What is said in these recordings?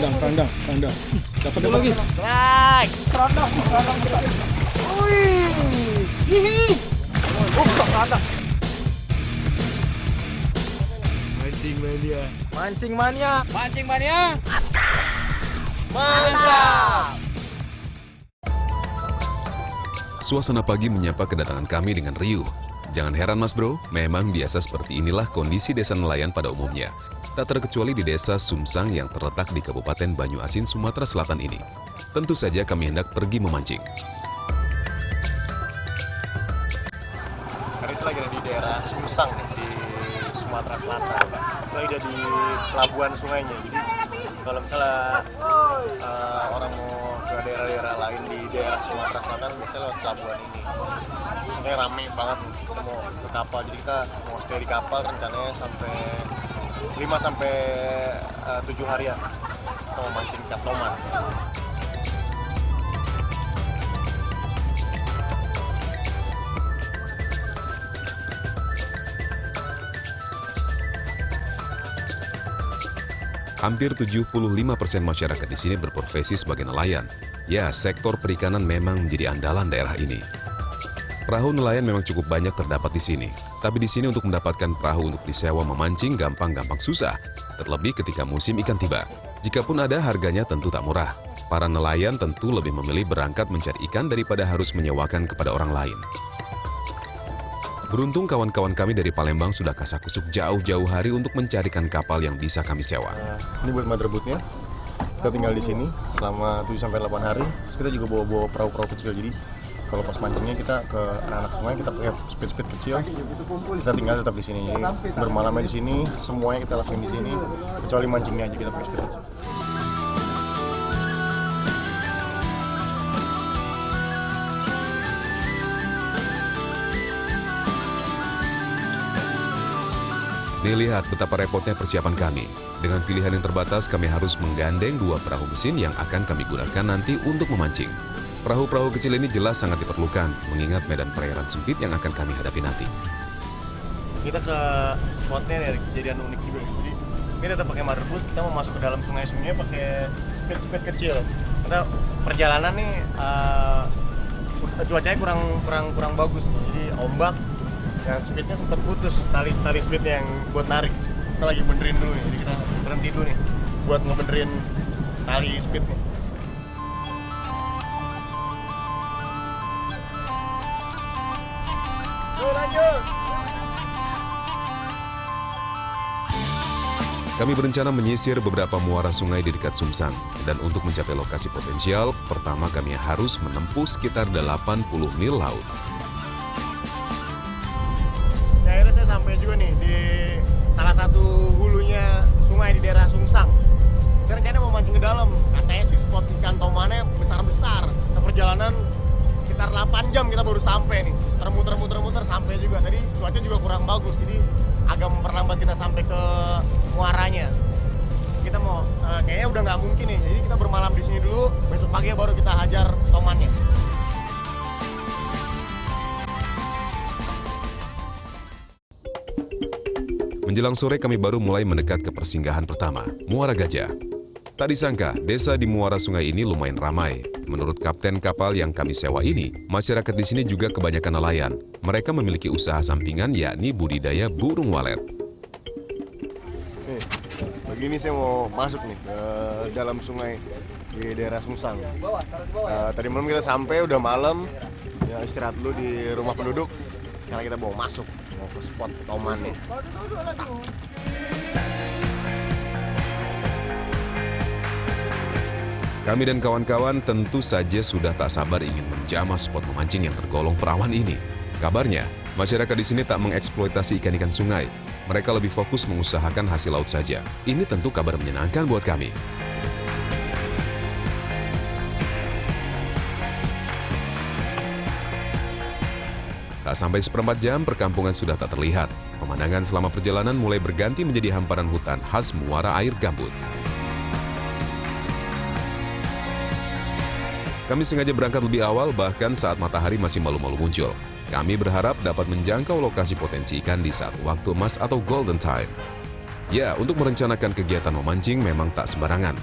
Randang. Dapat lagi. Strike. Randang. Wih. Hihi. Randang. Mancing mania. Mantap. Suasana pagi menyapa kedatangan kami dengan riuh. Jangan heran mas bro, memang biasa seperti inilah kondisi desa nelayan pada umumnya. Tak terkecuali di desa Sumsang yang terletak di Kabupaten Banyuasin, Sumatera Selatan ini. Tentu saja kami hendak pergi memancing. Karena saya lagi ada di daerah Sumsang nih, di Sumatera Selatan. Saya ada di pelabuhan sungainya, jadi kalau misalnya orang mau ke daerah-daerah lain di daerah Sumatera Selatan, biasanya lewat pelabuhan ini. Ini rame banget nih, semua ke kapal, jadi kita mau stay di kapal rencananya sampai 5-7 harian. Kita mau mancing ikan tomat. Hampir 75% masyarakat di sini berprofesi sebagai nelayan. Ya, sektor perikanan memang menjadi andalan daerah ini. Perahu nelayan memang cukup banyak terdapat di sini. Tapi di sini untuk mendapatkan perahu untuk disewa memancing gampang-gampang susah. Terlebih ketika musim ikan tiba. Jikapun ada, harganya tentu tak murah. Para nelayan tentu lebih memilih berangkat mencari ikan daripada harus menyewakan kepada orang lain. Beruntung kawan-kawan kami dari Palembang sudah kasakusuk jauh-jauh hari untuk mencarikan kapal yang bisa kami sewa. Ini buat motherboardnya. Kita tinggal di sini selama 7-8 hari. Terus kita juga bawa perahu-perahu kecil. Jadi kalau pas mancingnya kita ke anak-anak sungai, kita pakai speed kecil. Kita tinggal tetap di sini. Jadi bermalamnya di sini, semuanya kita lakuin di sini. Kecuali mancingnya aja kita pakai speed kecil. Nih lihat betapa repotnya persiapan kami. Dengan pilihan yang terbatas, kami harus menggandeng 2 perahu mesin yang akan kami gunakan nanti untuk memancing. Perahu-perahu kecil ini jelas sangat diperlukan, mengingat medan perairan sempit yang akan kami hadapi nanti. Kita ke spotnya dari kejadian unik juga. Jadi ini tetap pakai motherboard, kita mau masuk ke dalam sungai-sungai pakai speed kecil. Karena perjalanan nih cuacanya kurang bagus. Jadi ombak yang speednya sempat putus, tali speednya yang buat narik. Kita lagi benerin dulu nih, jadi kita berhenti dulu nih buat ngebenerin tali speednya. Lanjut. Kami berencana menyisir beberapa muara sungai di dekat Sumsang. Dan untuk mencapai lokasi potensial, pertama kami harus menempuh sekitar 80 mil laut. Akhirnya saya sampai juga nih di salah satu hulunya sungai di daerah Sumsang. Saya rencana mau mancing ke dalam, katanya si spot ikan tomannya besar-besar. Nah, perjalanan sekitar 8 jam kita baru sampai nih. Termuter sampai juga. Tadi cuaca juga kurang bagus, jadi agak memperlambat kita sampai ke muaranya. Kita mau, kayaknya udah nggak mungkin nih. Jadi kita bermalam di sini dulu, besok pagi baru kita hajar tomannya. Menjelang sore kami baru mulai mendekat ke persinggahan pertama, Muara Gajah. Tak disangka, desa di muara sungai ini lumayan ramai. Menurut kapten kapal yang kami sewa ini, masyarakat di sini juga kebanyakan nelayan. Mereka memiliki usaha sampingan yakni budidaya burung walet. Nih, begini saya mau masuk nih ke dalam sungai di daerah Sumsang. Tadi malam kita sampai, udah malam, ya istirahat dulu di rumah penduduk. Sekarang kita mau masuk, mau ke spot toman nih. Kami dan kawan-kawan tentu saja sudah tak sabar ingin menjamah spot memancing yang tergolong perawan ini. Kabarnya, masyarakat di sini tak mengeksploitasi ikan-ikan sungai. Mereka lebih fokus mengusahakan hasil laut saja. Ini tentu kabar menyenangkan buat kami. Tak sampai seperempat jam, perkampungan sudah tak terlihat. Pemandangan selama perjalanan mulai berganti menjadi hamparan hutan khas muara air gambut. Kami sengaja berangkat lebih awal, bahkan saat matahari masih malu-malu muncul. Kami berharap dapat menjangkau lokasi potensi ikan di saat waktu emas atau golden time. Ya, untuk merencanakan kegiatan memancing memang tak sembarangan.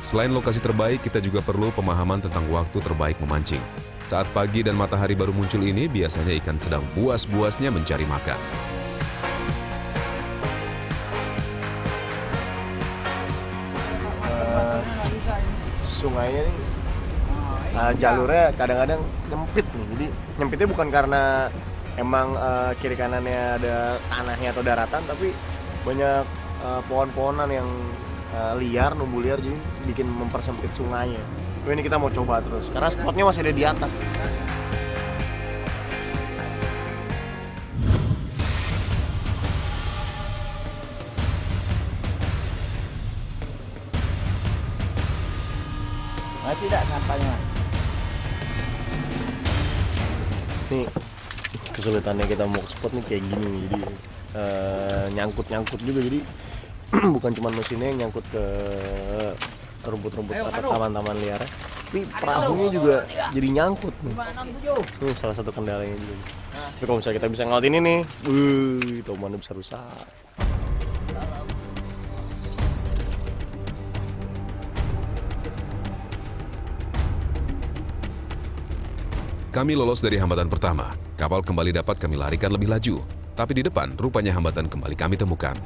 Selain lokasi terbaik, kita juga perlu pemahaman tentang waktu terbaik memancing. Saat pagi dan matahari baru muncul ini, biasanya ikan sedang buas-buasnya mencari makan. Sungainya nih jalurnya kadang-kadang nyempit nih. Jadi nyempitnya bukan karena emang kiri kanannya ada tanahnya atau daratan, tapi banyak pohon-pohonan yang liar, numbuh liar, jadi bikin mempersempit sungainya. Ini kita mau coba terus karena spotnya masih ada di atas. Masih tidak sampahnya. Nih kesulitannya kita mau ke spot nih kayak gini nih. Jadi nyangkut-nyangkut juga, jadi bukan cuma mesinnya yang nyangkut ke rumput-rumput atau taman-taman liar, tapi perahunya juga jadi nyangkut nih. Ini salah satu kendalanya juga. Tapi kalau misalnya kita bisa ngelaut ini nih, tomannya besar rusak. Kami lolos dari hambatan pertama. Kapal kembali dapat kami larikan lebih laju. Tapi di depan, rupanya hambatan kembali kami temukan.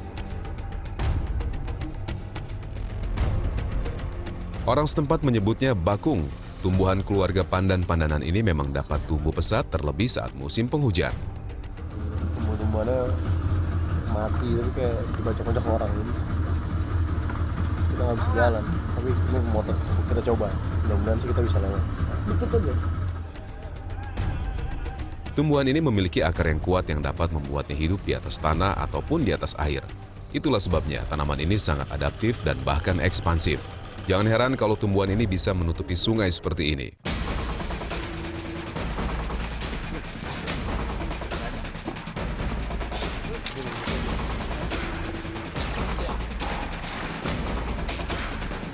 Orang setempat menyebutnya bakung. Tumbuhan keluarga pandan-pandanan ini memang dapat tumbuh pesat terlebih saat musim penghujan. Tumbuh-tumbuhannya mati, tapi kayak dibacok-bacok orang. Jadi kita nggak bisa jalan. Tapi ini motor, kita coba. Mudah-mudahan sih kita bisa lewat. Dikit aja. Tumbuhan ini memiliki akar yang kuat yang dapat membuatnya hidup di atas tanah ataupun di atas air. Itulah sebabnya tanaman ini sangat adaptif dan bahkan ekspansif. Jangan heran kalau tumbuhan ini bisa menutupi sungai seperti ini.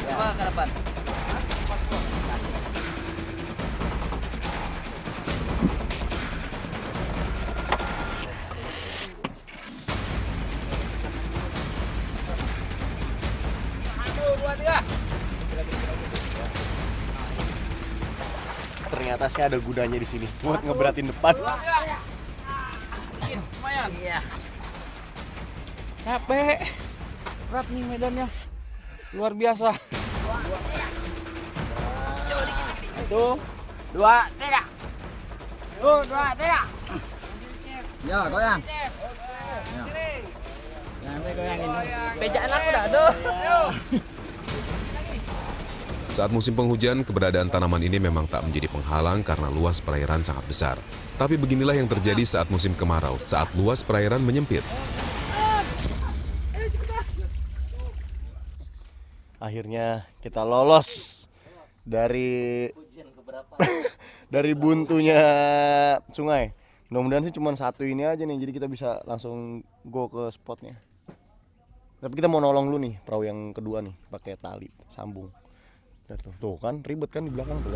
Coba ke depan. Ternyata saya ada gunanya di sini buat ngeberatin depan. Lumayan. Iya. Capek. Berat nih medannya. Luar biasa. 1, 2, 3. 1, 2, 3. Ya, goyang. Ya. Yang goyangin. Bejaan aku dah, aduh. Saat musim penghujan, keberadaan tanaman ini memang tak menjadi penghalang karena luas perairan sangat besar. Tapi beginilah yang terjadi saat musim kemarau, saat luas perairan menyempit. Akhirnya kita lolos dari buntunya sungai. Mudah-mudahan sih cuma satu ini aja nih, jadi kita bisa langsung go ke spotnya. Tapi kita mau nolong dulu nih perahu yang kedua nih, pakai tali sambung. Tuh kan ribet kan di belakang tuh.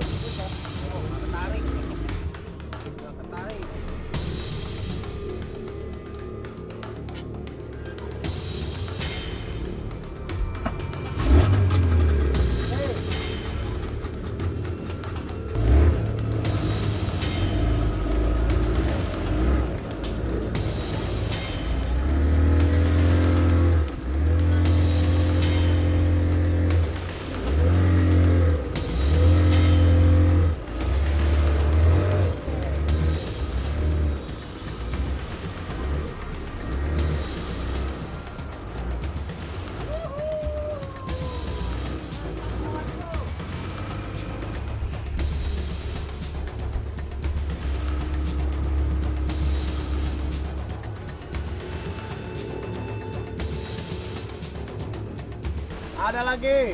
Ada lagi.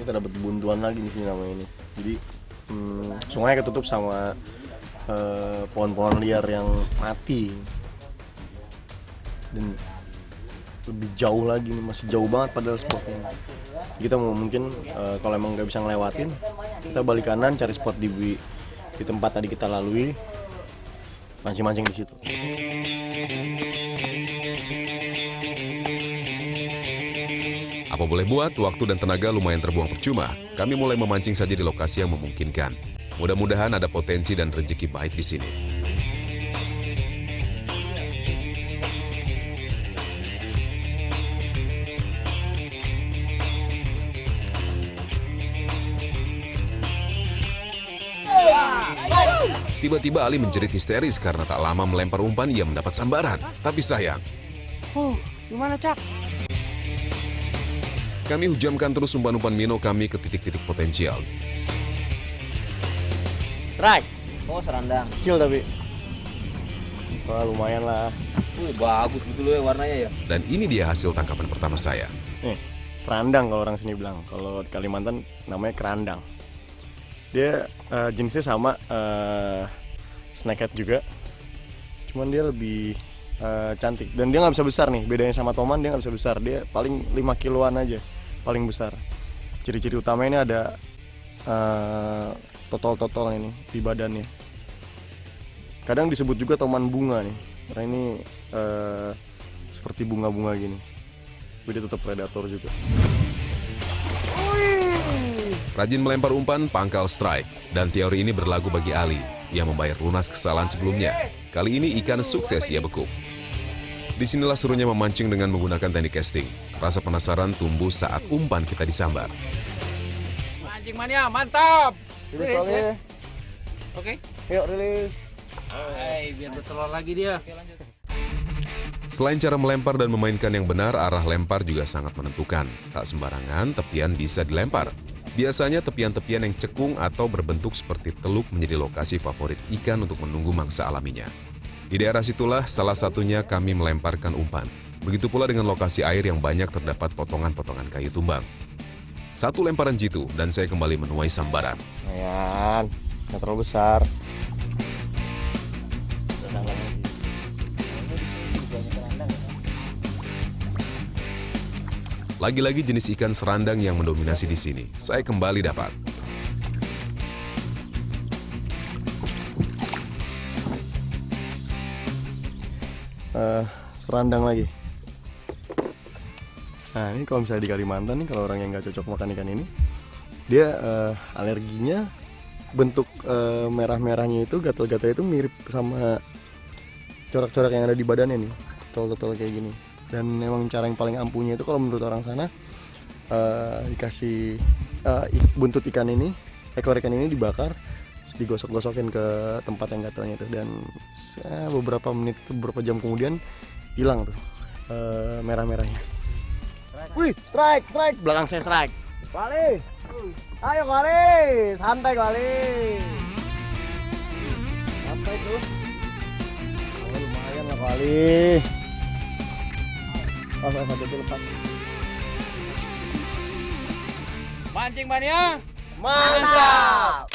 Kita dapat buntuan lagi di sini namanya ini. Jadi sungai ketutup sama pohon-pohon liar yang mati. Dan lebih jauh lagi nih, masih jauh banget padahal spotnya. Kita mau mungkin kalau emang nggak bisa ngelewatin, kita balik kanan cari spot di di tempat tadi kita lalui, mancing-mancing di situ. Apa boleh buat, waktu dan tenaga lumayan terbuang percuma. Kami mulai memancing saja di lokasi yang memungkinkan. Mudah-mudahan ada potensi dan rezeki baik di sini. Tiba-tiba Ali menjerit histeris karena tak lama melempar umpan ia mendapat sambaran. Tapi sayang, Gimana, Cak? kami hujamkan terus umpan-umpan minnow kami ke titik-titik potensial. Strike, Oh, serandang. kecil tapi. Wah, lumayan lah. Wih, bagus betul ya warnanya ya. Dan ini dia hasil tangkapan pertama saya. Nih, serandang kalau orang sini bilang. Kalau di Kalimantan namanya kerandang. Dia jenisnya sama, snakehead juga. Cuman dia lebih cantik. Dan dia nggak bisa besar nih. Bedanya sama toman, dia nggak bisa besar. Dia paling 5 kiloan aja, paling besar. Ciri-ciri utamanya ini ada totol-totol ini di badannya. Kadang disebut juga toman bunga nih. Karena ini seperti bunga-bunga gini. Tapi dia tetap predator juga. Rajin melempar umpan, pangkal strike. Dan teori ini berlaku bagi Ali. Ia membayar lunas kesalahan sebelumnya. Kali ini ikan sukses ia bekuk. Disinilah serunya memancing dengan menggunakan teknik casting. Rasa penasaran tumbuh saat umpan kita disambar. Mancing mania, mantap. Rilis ya. Oke. Yuk rilis. Hai, biar bertelur lagi dia. Selain cara melempar dan memainkan yang benar, arah lempar juga sangat menentukan. Tak sembarangan, tepian bisa dilempar. Biasanya tepian-tepian yang cekung atau berbentuk seperti teluk menjadi lokasi favorit ikan untuk menunggu mangsa alaminya. Di daerah situlah salah satunya kami melemparkan umpan. Begitu pula dengan lokasi air yang banyak terdapat potongan-potongan kayu tumbang. Satu lemparan jitu dan saya kembali menuai sambaran. Lumayan, nggak terlalu besar. Lagi-lagi jenis ikan serandang yang mendominasi di sini. Saya kembali dapat. Serandang lagi. Nah ini kalau misalnya di Kalimantan nih, kalau orang yang nggak cocok makan ikan ini, dia alerginya bentuk merah-merahnya itu, gatal-gatal itu mirip sama corak-corak yang ada di badannya nih, totol-totol kayak gini. Dan memang cara yang paling ampuhnya itu kalau menurut orang sana, dikasih buntut ikan ini, ekor ikan ini dibakar, terus digosok-gosokin ke tempat yang gatalnya itu, dan beberapa menit, beberapa jam kemudian hilang tuh merah-merahnya. Wih, strike, belakang saya strike. Kali, ayo kali, santai kali. Santai tuh. Oh, lumayan lah kali. Oh, satu itu lepas. Mancing mania. Mantap.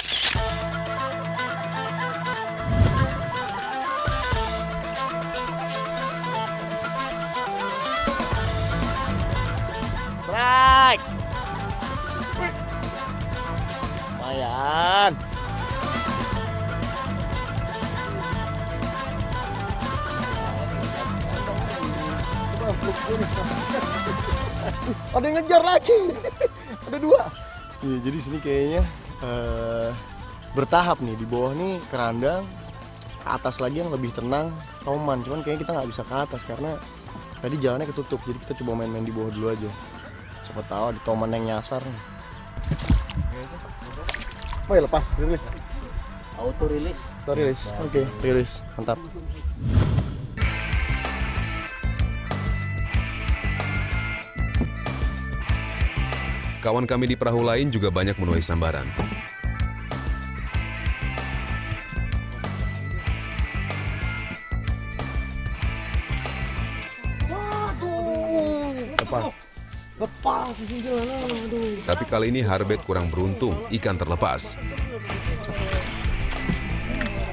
Strike. Lumayan. Ada yang ngejar lagi. Ada dua. Iya, jadi sini kayaknya bertahap nih. Di bawah nih kerandang, ke atas lagi yang lebih tenang toman. Cuman kayaknya kita nggak bisa ke atas karena tadi jalannya ketutup. Jadi kita coba main-main di bawah dulu aja. Siapa tahu ada toman yang nyasar nih. Oh ya, lepas, rilis. Auto rilis. Rilis. Oke, rilis. Mantap. Kawan kami di perahu lain juga banyak menuai sambaran. Lepas. Tapi kali ini Harbet kurang beruntung, ikan terlepas.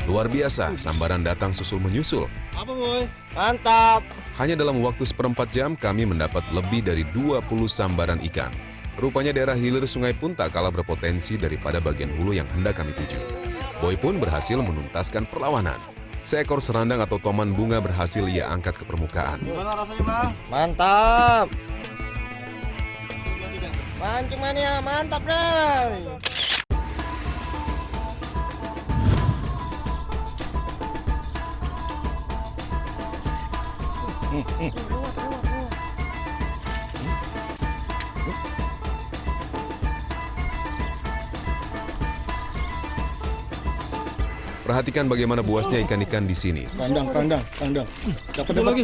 Luar biasa, sambaran datang susul menyusul. Apa boy? Mantap. Hanya dalam waktu seperempat jam, kami mendapat lebih dari 20 sambaran ikan. Rupanya daerah hilir sungai pun tak kalah berpotensi daripada bagian hulu yang hendak kami tuju. Boy pun berhasil menuntaskan perlawanan. Seekor serandang atau toman bunga berhasil ia angkat ke permukaan. Gimana rasanya, Bang? Mantap. Mancing mania, mantap deh. Perhatikan bagaimana buasnya ikan-ikan di sini. Kandang. Dapat lagi.